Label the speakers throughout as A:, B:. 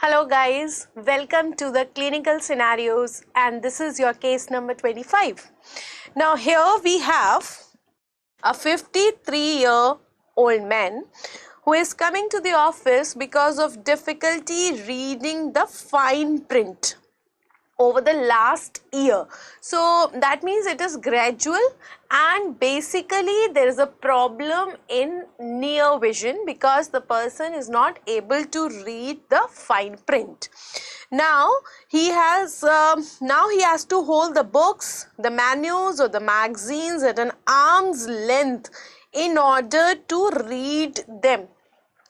A: Hello guys, welcome to the clinical scenarios and this is your case number 25. Now here we have a 53-year-old man who is coming to the office because of difficulty reading the fine print over the last year. So that means it is gradual and basically there is a problem in near vision because the person is not able to read the fine print. Now he has to hold the books, the manuals or the magazines at an arm's length in order to read them.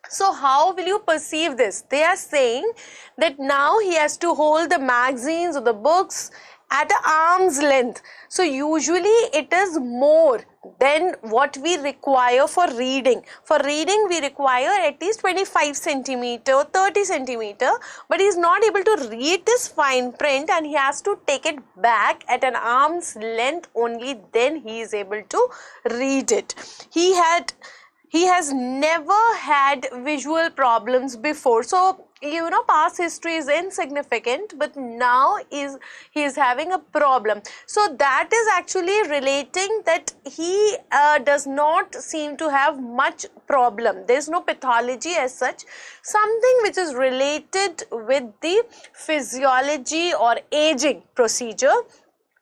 A: So how will you perceive this? They are saying that now he has to hold the magazines or the books at an arm's length. So usually it is more than what we require for reading. For reading we require at least 25 centimeter, 30 centimeter, but he is not able to read this fine print and he has to take it back at an arm's length, only then he is able to read it. He has never had visual problems before. So, past history is insignificant, but now he is having a problem. So, that is actually relating that he does not seem to have much problem. There is no pathology as such. Something which is related with the physiology or aging procedure,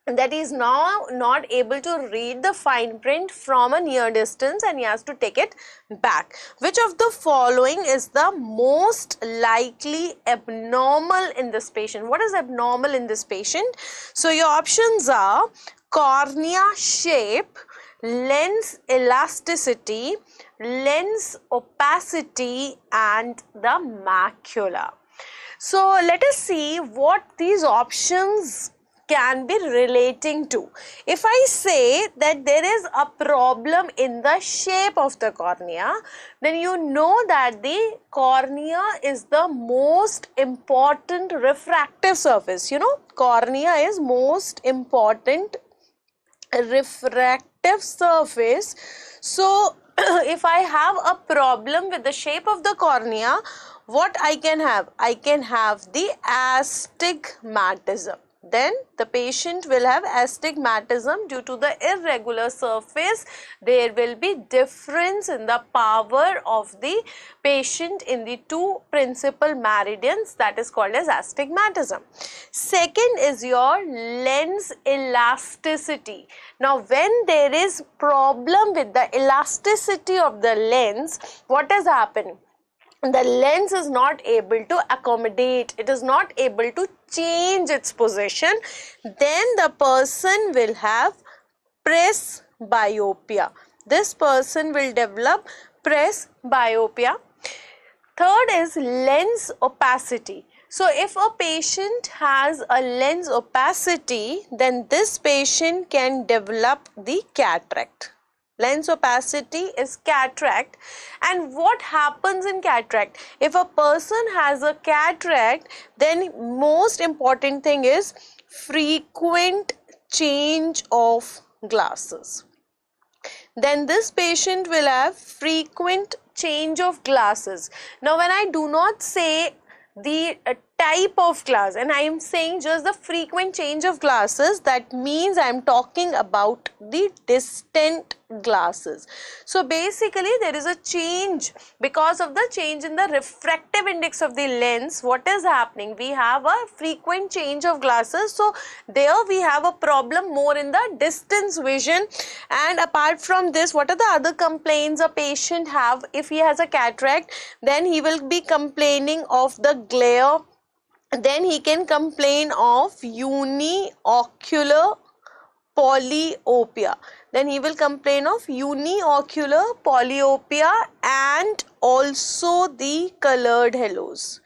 A: that is now not able to read the fine print from a near distance and he has to take it back. Which of the following is the most likely abnormal in this patient? What is abnormal in this patient? So your options are cornea shape, lens elasticity, lens opacity and the macula. So let us see what these options can be relating to. If I say that there is a problem in the shape of the cornea, then you know that the cornea is the most important refractive surface. Cornea is most important refractive surface. So if I have a problem with the shape of the cornea, what I can have? I can have the astigmatism. Then the patient will have astigmatism due to the irregular surface. There will be difference in the power of the patient in the two principal meridians, that is called as astigmatism. Second is your lens elasticity. Now when there is problem with the elasticity of the lens, what has happened? The lens is not able to accommodate, it is not able to change its position, then the person will have presbyopia. This person will develop presbyopia. Third is lens opacity. So if a patient has a lens opacity, then this patient can develop the cataract. Lens opacity is cataract. And what happens in cataract? If a person has a cataract, then most important thing is frequent change of glasses. Then this patient will have frequent change of glasses. Now when I do not say the type of glass and I am saying just the frequent change of glasses, that means I am talking about the distant glasses. So basically there is a change because of the change in the refractive index of the lens. What is happening? We have a frequent change of glasses, so there we have a problem more in the distance vision. And apart from this, what are the other complaints a patient have? If he has a cataract, then he will be complaining of the glare. Then he can complain of uniocular polyopia. Then he will complain of uniocular polyopia and also the colored halos.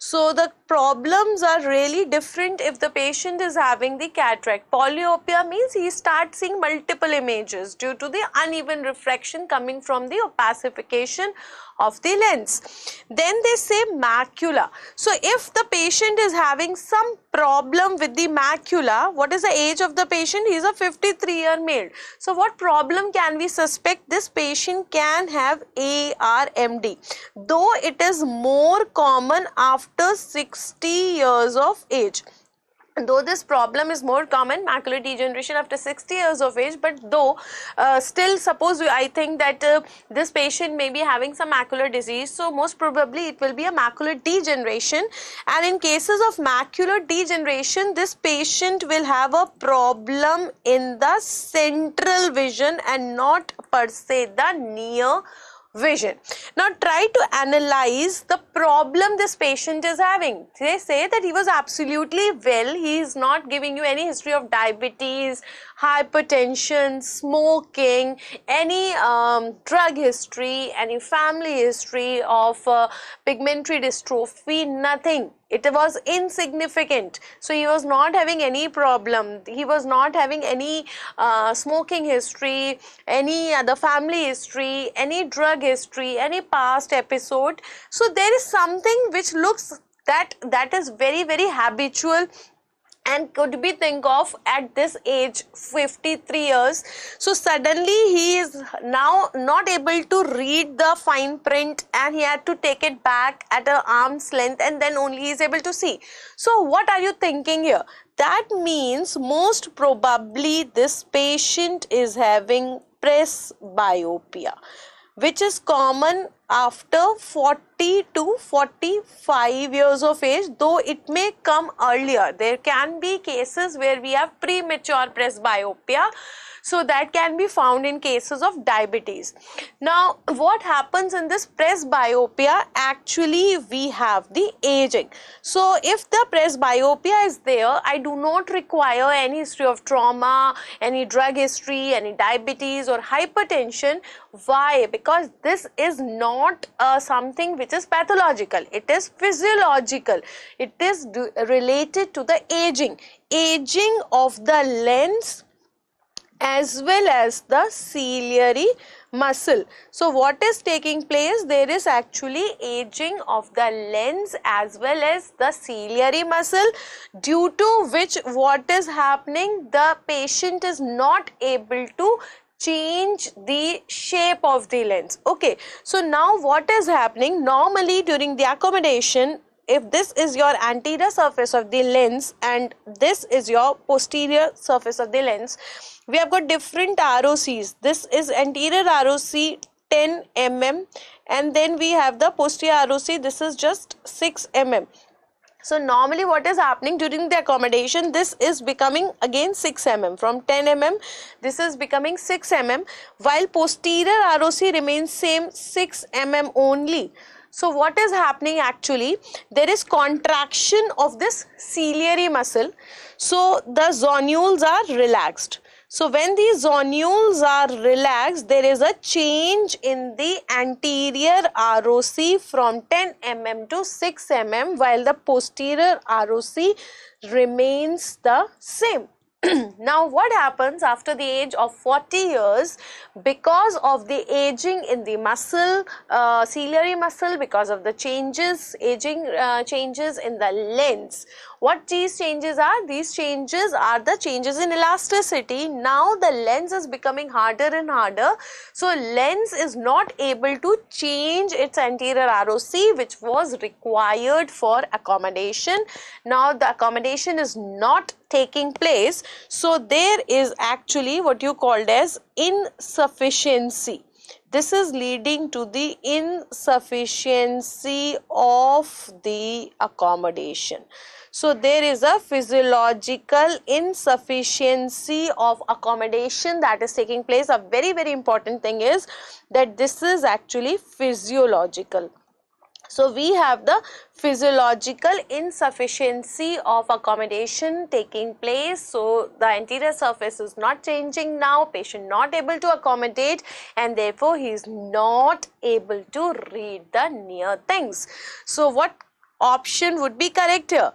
A: So the problems are really different if the patient is having the cataract. Polyopia means he starts seeing multiple images due to the uneven refraction coming from the opacification of the lens. Then they say macula. So if the patient is having some problem with the macula, what is the age of the patient? He is a 53-year male. So what problem can we suspect? This patient can have ARMD, though it is more common after 60 years of age. Though this problem is more common, macular degeneration after 60 years of age, but though still suppose I think that this patient may be having some macular disease, so most probably it will be a macular degeneration. And in cases of macular degeneration, this patient will have a problem in the central vision and not per se the near vision. Now try to analyze the problem this patient is having. They say that he was absolutely well. He is not giving you any history of diabetes, hypertension, smoking, any drug history, any family history of pigmentary dystrophy, nothing. It was insignificant. So he was not having any problem. He was not having any smoking history, any other family history, any drug history, any past episode. So there is something which looks that is very, very habitual and could be think of at this age, 53 years. So suddenly he is now not able to read the fine print and he had to take it back at an arm's length and then only he is able to see. So what are you thinking here? That means most probably this patient is having presbyopia, which is common after 40 to 45 years of age, though it may come earlier. There can be cases where we have premature presbyopia. So that can be found in cases of diabetes. Now what happens in this presbyopia? Actually we have the aging. So if the presbyopia is there, I do not require any history of trauma, any drug history, any diabetes or hypertension. Why? Because this is not something which is pathological. It is physiological. It is related to the aging of the lens as well as the ciliary muscle. So what is taking place? There is actually aging of the lens as well as the ciliary muscle, due to which what is happening? The patient is not able to change the shape of the lens. Okay, so now what is happening? Normally during the accommodation, if this is your anterior surface of the lens and this is your posterior surface of the lens, we have got different ROCs. This is anterior ROC 10 mm and then we have the posterior ROC, this is just 6 mm. So normally what is happening during the accommodation, this is becoming again 6 mm. From 10 mm, this is becoming 6 mm, while posterior ROC remains same 6 mm only. So what is happening actually? There is contraction of this ciliary muscle. So the zonules are relaxed. So when these zonules are relaxed, there is a change in the anterior ROC from 10 mm to 6 mm, while the posterior ROC remains the same. Now what happens after the age of 40 years? Because of the aging in the muscle, ciliary muscle, because of the changes, changes in the lens. What these changes are? These changes are the changes in elasticity. Now the lens is becoming harder and harder. So lens is not able to change its anterior ROC, which was required for accommodation. Now the accommodation is not taking place. So there is actually what you called as insufficiency. This is leading to the insufficiency of the accommodation. So there is a physiological insufficiency of accommodation that is taking place. A very, very important thing is that this is actually physiological. So we have the physiological insufficiency of accommodation taking place. So the anterior surface is not changing now, patient not able to accommodate, and therefore he is not able to read the near things. So what option would be correct here?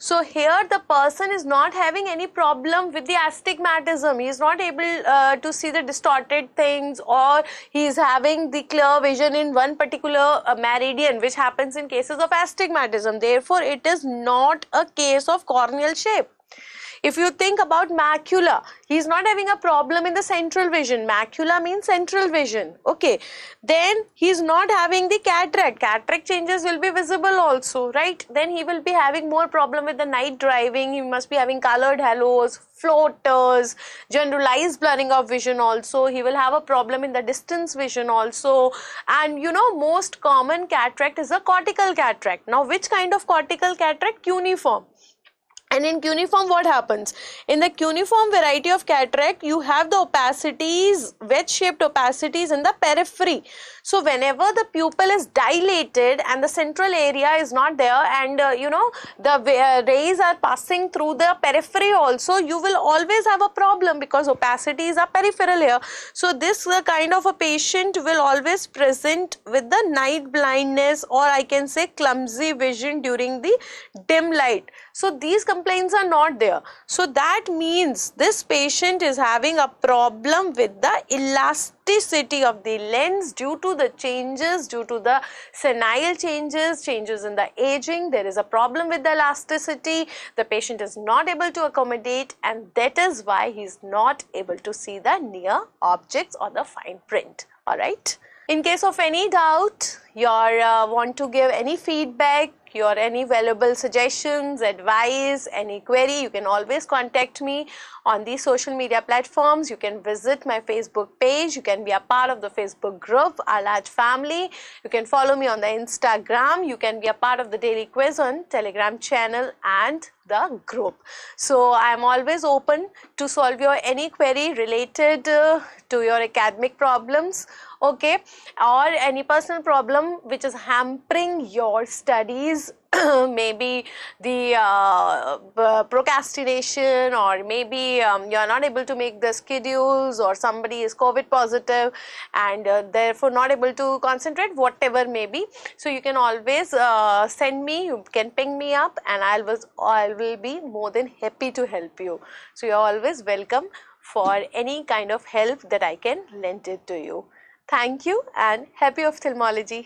A: So here the person is not having any problem with the astigmatism. He is not able to see the distorted things, or he is having the clear vision in one particular meridian, which happens in cases of astigmatism. Therefore, it is not a case of corneal shape. If you think about macula, he is not having a problem in the central vision. Macula means central vision. Okay. Then he is not having the cataract. Cataract changes will be visible also, right? Then he will be having more problem with the night driving. He must be having colored halos, floaters, generalized blurring of vision also. He will have a problem in the distance vision also. And most common cataract is a cortical cataract. Now, which kind of cortical cataract? Cuneiform. And in cuneiform, what happens? In the cuneiform variety of cataract, you have the opacities, wedge-shaped opacities in the periphery. So whenever the pupil is dilated and the central area is not there, and the rays are passing through the periphery also, you will always have a problem because opacities are peripheral here. So this kind of a patient will always present with the night blindness, or I can say clumsy vision during the dim light. So these complaints are not there. So that means this patient is having a problem with the elasticity of the lens due to the changes, due to the senile changes in the aging. There is a problem with the elasticity. The patient is not able to accommodate, and that is why he is not able to see the near objects or the fine print. Alright. In case of any doubt, you want to give any feedback, your any valuable suggestions, advice, any query, you can always contact me on these social media platforms. You can visit my Facebook page. You can be a part of the Facebook group, Our Large Family. You can follow me on the Instagram. You can be a part of the daily quiz on Telegram channel and the group. So I am always open to solve your any query related to your academic problems, okay, or any personal problem which is hampering your studies. Maybe the procrastination, or maybe you are not able to make the schedules, or somebody is COVID positive and therefore not able to concentrate, whatever may be. So you can always send me, you can ping me up, and I will be more than happy to help you. So you are always welcome for any kind of help that I can lend it to you. Thank you and happy ophthalmology.